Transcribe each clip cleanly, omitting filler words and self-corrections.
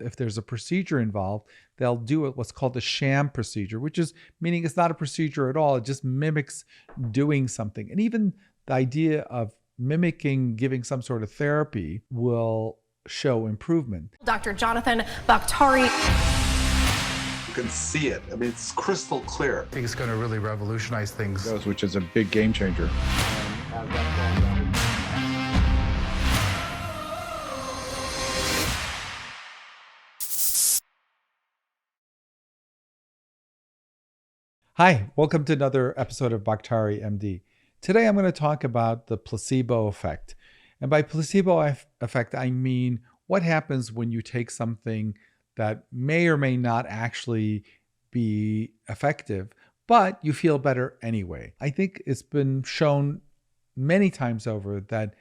If there's a procedure involved, they'll do what's called a sham procedure, which is meaning it's not a procedure at all. It just mimics doing something. And even the idea of mimicking giving some sort of therapy will show improvement. Dr. Jonathan Bakhtari. You can see it. I mean, it's crystal clear. I think it's going to really revolutionize things. Which is a big game changer. Hi, welcome to another episode of Bakhtari MD. Today I'm going to talk about the placebo effect. And by placebo effect, I mean what happens when you take something that may or may not actually be effective, but you feel better anyway. I think it's been shown many times over that,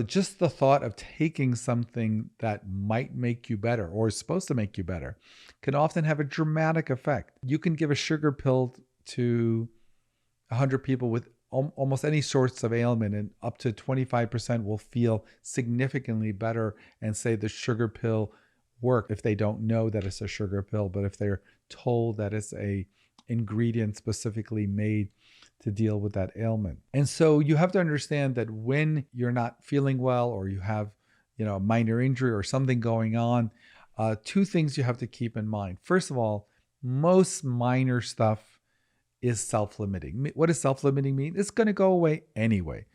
just the thought of taking something that might make you better or is supposed to make you better can often have a dramatic effect. You can give a sugar pill to 100 people with almost any sorts of ailment, and up to 25% will feel significantly better and say the sugar pill worked if they don't know that it's a sugar pill, but if they're told that it's a ingredient specifically made to deal with that ailment. And so you have to understand that when you're not feeling well or you have, a minor injury or something going on, two things you have to keep in mind. First of all, most minor stuff is self-limiting. What does self-limiting mean? It's going to go away anyway.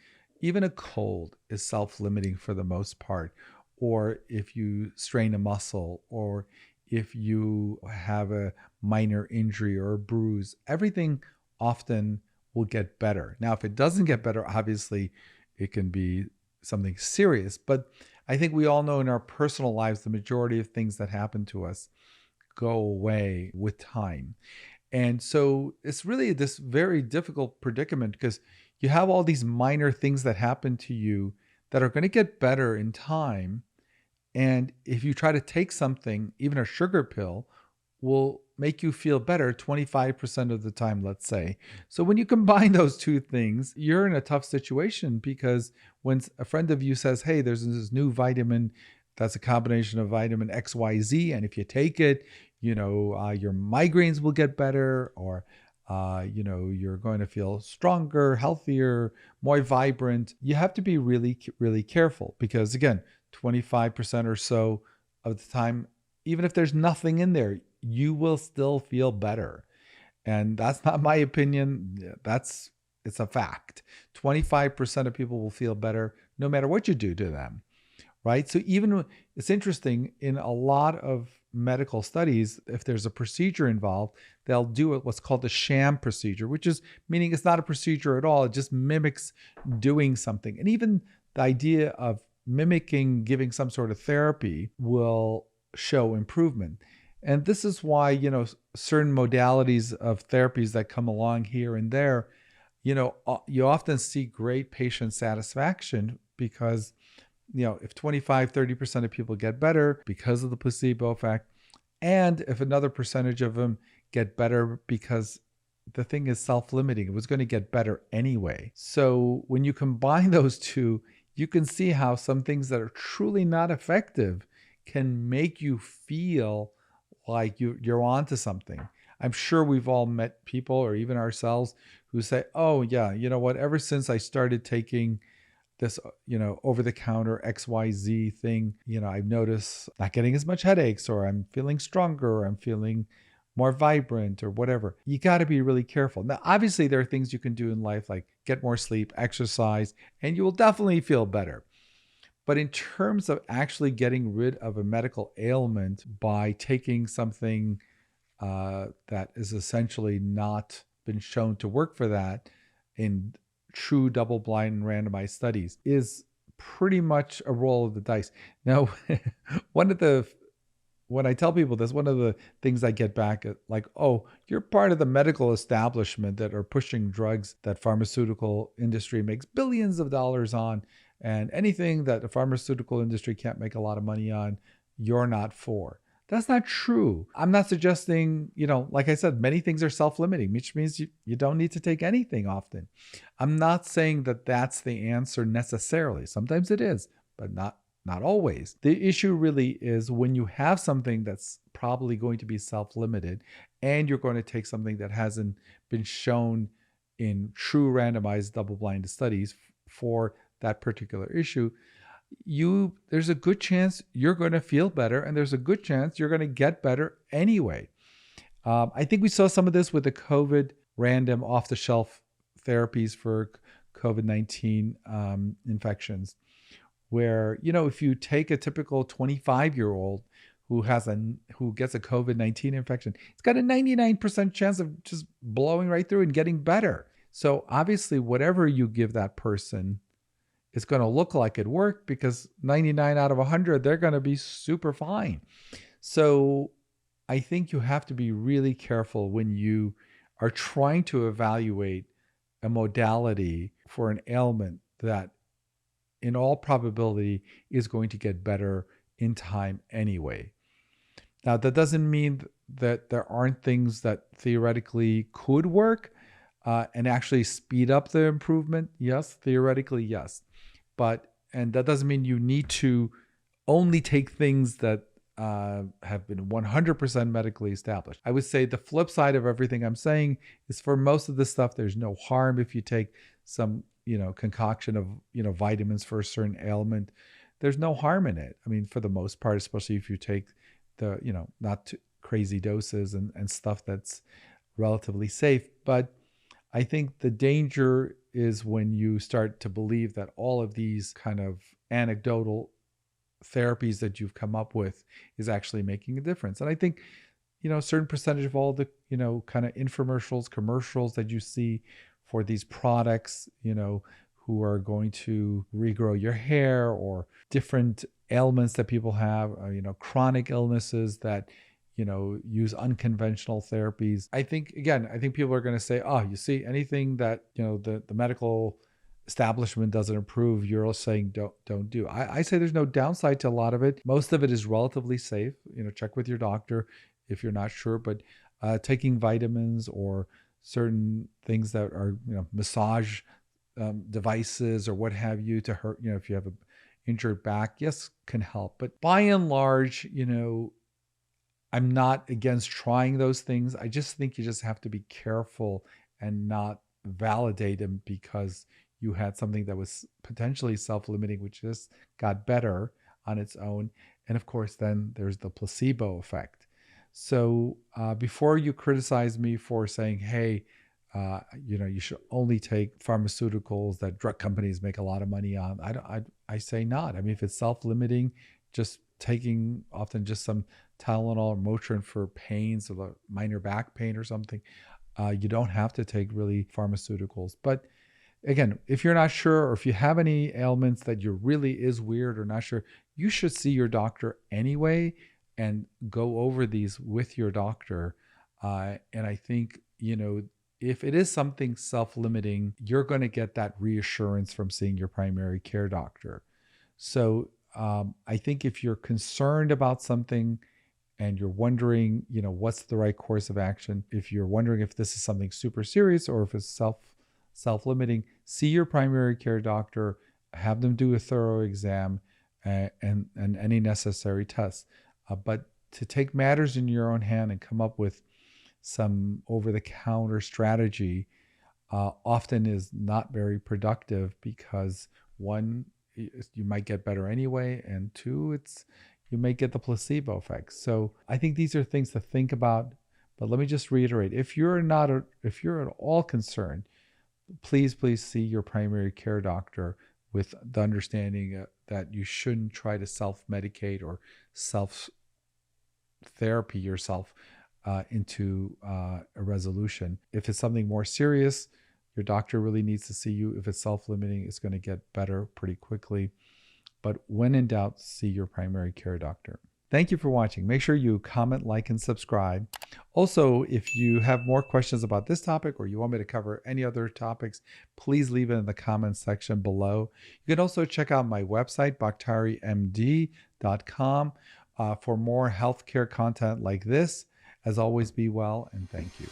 Even a cold is self-limiting for the most part. Or if you strain a muscle, or if you have a minor injury or a bruise, everything often will get better. Now, if it doesn't get better, obviously it can be something serious. But I think we all know in our personal lives, the majority of things that happen to us go away with time. And so it's really this very difficult predicament because you have all these minor things that happen to you that are going to get better in time. And if you try to take something, even a sugar pill, will make you feel better 25% of the time, let's say. So when you combine those two things, you're in a tough situation because when a friend of you says, hey, there's this new vitamin that's a combination of vitamin XYZ, and if you take it, your migraines will get better, or you're going to feel stronger, healthier, more vibrant. You have to be really, really careful because, again, 25% or so of the time, even if there's nothing in there, you will still feel better. And that's not my opinion. It's a fact. 25% of people will feel better no matter what you do to them, right? So it's interesting, in a lot of medical studies, if there's a procedure involved, they'll do what's called a sham procedure, which is meaning it's not a procedure at all. It just mimics doing something. And even the idea of mimicking giving some sort of therapy will show improvement. And this is why, certain modalities of therapies that come along here and there, you often see great patient satisfaction because, if 25, 30% of people get better because of the placebo effect, and if another percentage of them get better because the thing is self-limiting, it was going to get better anyway. So when you combine those two, you can see how some things that are truly not effective can make you feel like you're onto something. I'm sure we've all met people, or even ourselves, who say, oh yeah, you know what, ever since I started taking this, over-the-counter XYZ thing, I've noticed not getting as much headaches, or I'm feeling stronger, or I'm feeling more vibrant, or whatever. You got to be really careful. Now, obviously, there are things you can do in life like get more sleep, exercise, and you will definitely feel better. But in terms of actually getting rid of a medical ailment by taking something that is essentially not been shown to work for that in true double-blind and randomized studies is pretty much a roll of the dice. Now, when I tell people this, one of the things I get back at, like, oh, you're part of the medical establishment that are pushing drugs that pharmaceutical industry makes billions of dollars on, and anything that the pharmaceutical industry can't make a lot of money on, you're not for. That's not true. I'm not suggesting, like I said, many things are self-limiting, which means you don't need to take anything often. I'm not saying that that's the answer necessarily. Sometimes it is, but not not always. The issue really is when you have something that's probably going to be self-limited and you're going to take something that hasn't been shown in true randomized double-blind studies for that particular issue, there's a good chance you're going to feel better, and there's a good chance you're going to get better anyway. I think we saw some of this with the COVID random off-the-shelf therapies for COVID-19 infections, where, if you take a typical 25-year-old who gets a COVID-19 infection, it's got a 99% chance of just blowing right through and getting better. So obviously, whatever you give that person, it's going to look like it worked, because 99 out of 100, they're going to be super fine. So I think you have to be really careful when you are trying to evaluate a modality for an ailment that in all probability is going to get better in time anyway. Now, that doesn't mean that there aren't things that theoretically could work and actually speed up the improvement. Yes, theoretically, yes. And that doesn't mean you need to only take things that have been 100% medically established. I would say the flip side of everything I'm saying is, for most of this stuff, there's no harm if you take some, concoction of, vitamins for a certain ailment. There's no harm in it. I mean, for the most part, especially if you take the, not too crazy doses and stuff that's relatively safe. But I think the danger is when you start to believe that all of these kind of anecdotal therapies that you've come up with is actually making a difference. And I think, a certain percentage of all the, kind of infomercials, commercials that you see for these products, who are going to regrow your hair, or different ailments that people have, chronic illnesses that, use unconventional therapies. I think people are going to say, oh, you see, anything that, the medical establishment doesn't approve, you're all saying don't do. I say there's no downside to a lot of it. Most of it is relatively safe. Check with your doctor if you're not sure, but taking vitamins or certain things that are, massage devices or what have you to hurt, if you have an injured back, yes, can help. But by and large, I'm not against trying those things. I just think you just have to be careful and not validate them because you had something that was potentially self-limiting, which just got better on its own. And of course, then there's the placebo effect. So before you criticize me for saying, hey, you should only take pharmaceuticals that drug companies make a lot of money on, I say not. I mean, if it's self-limiting, just taking often just some Tylenol or Motrin for pains or minor back pain or something, you don't have to take really pharmaceuticals. But again, if you're not sure, or if you have any ailments that you really is weird or not sure, you should see your doctor anyway and go over these with your doctor. And I think, if it is something self-limiting, you're going to get that reassurance from seeing your primary care doctor. So I think if you're concerned about something and you're wondering, what's the right course of action, if you're wondering if this is something super serious or if it's self-limiting, see your primary care doctor, have them do a thorough exam and any necessary tests. But to take matters in your own hand and come up with some over-the-counter strategy often is not very productive, because one, you might get better anyway, and two, you may get the placebo effect. So I think these are things to think about. But let me just reiterate: if you're at all concerned, please see your primary care doctor with the understanding that you shouldn't try to self-medicate or self-therapy yourself into a resolution. If it's something more serious, your doctor really needs to see you. If it's self-limiting, it's going to get better pretty quickly. But when in doubt, see your primary care doctor. Thank you for watching. Make sure you comment, like, and subscribe. Also, if you have more questions about this topic or you want me to cover any other topics, please leave it in the comments section below. You can also check out my website, BakhtarIMD.com, for more healthcare content like this. As always, be well and thank you.